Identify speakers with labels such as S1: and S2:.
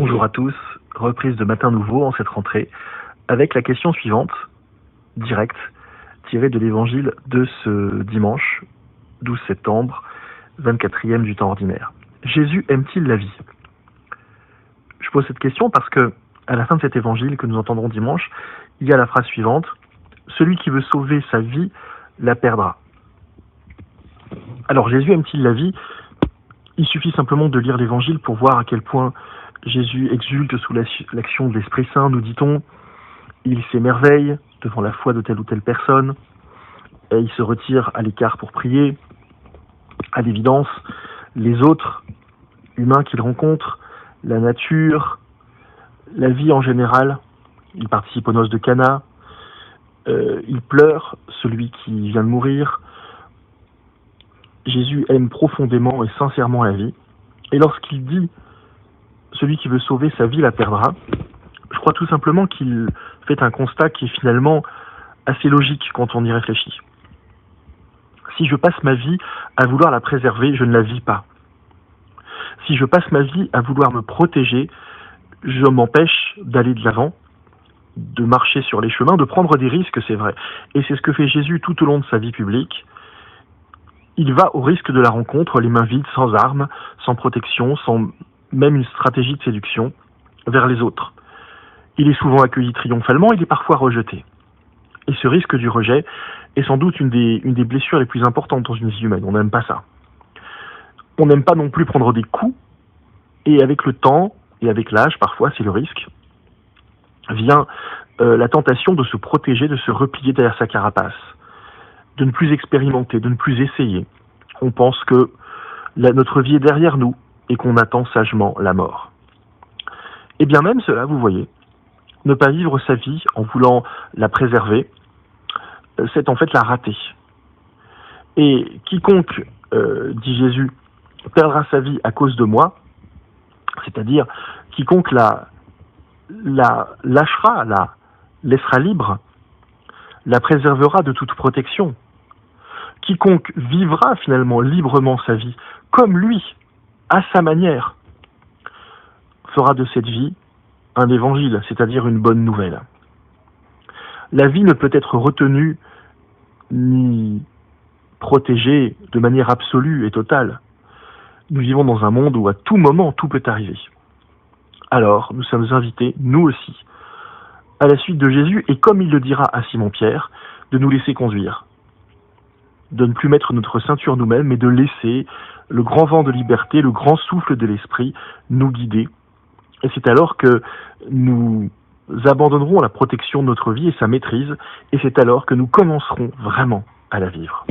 S1: Bonjour à tous, reprise de Matin Nouveau en cette rentrée, avec la question suivante, directe, tirée de l'évangile de ce dimanche, 12 septembre, 24e du temps ordinaire. Jésus aime-t-il la vie? Je pose cette question parce que, à la fin de cet évangile que nous entendrons dimanche, il y a la phrase suivante, celui qui veut sauver sa vie la perdra. Alors Jésus aime-t-il la vie? Il suffit simplement de lire l'évangile pour voir à quel point Jésus exulte sous l'action de l'Esprit Saint, nous dit-on. Il s'émerveille devant la foi de telle ou telle personne, et il se retire à l'écart pour prier. À l'évidence, les autres humains qu'il rencontre, la nature, la vie en général, il participe aux noces de Cana, il pleure celui qui vient de mourir. Jésus aime profondément et sincèrement la vie, et lorsqu'il dit celui qui veut sauver sa vie la perdra, je crois tout simplement qu'il fait un constat qui est finalement assez logique quand on y réfléchit. Si je passe ma vie à vouloir la préserver, je ne la vis pas. Si je passe ma vie à vouloir me protéger, je m'empêche d'aller de l'avant, de marcher sur les chemins, de prendre des risques, c'est vrai. Et c'est ce que fait Jésus tout au long de sa vie publique. Il va au risque de la rencontre, les mains vides, sans armes, sans protection, sans même une stratégie de séduction, vers les autres. Il est souvent accueilli triomphalement, il est parfois rejeté. Et ce risque du rejet est sans doute une des blessures les plus importantes dans une vie humaine. On n'aime pas ça. On n'aime pas non plus prendre des coups, et avec le temps, et avec l'âge, parfois, c'est le risque, vient la tentation de se protéger, de se replier derrière sa carapace, de ne plus expérimenter, de ne plus essayer. On pense que notre vie est derrière nous, et qu'on attend sagement la mort. Et bien même cela, vous voyez, ne pas vivre sa vie en voulant la préserver, c'est en fait la rater. Et quiconque, dit Jésus, perdra sa vie à cause de moi, c'est-à-dire quiconque la lâchera, la laissera libre, la préservera de toute protection. Quiconque vivra finalement librement sa vie, comme lui, à sa manière, fera de cette vie un évangile, c'est-à-dire une bonne nouvelle. La vie ne peut être retenue ni protégée de manière absolue et totale. Nous vivons dans un monde où à tout moment tout peut arriver. Alors, nous sommes invités, nous aussi, à la suite de Jésus, et comme il le dira à Simon-Pierre, de nous laisser conduire, de ne plus mettre notre ceinture nous-mêmes, mais de laisser le grand vent de liberté, le grand souffle de l'esprit nous guider. Et c'est alors que nous abandonnerons la protection de notre vie et sa maîtrise, et c'est alors que nous commencerons vraiment à la vivre.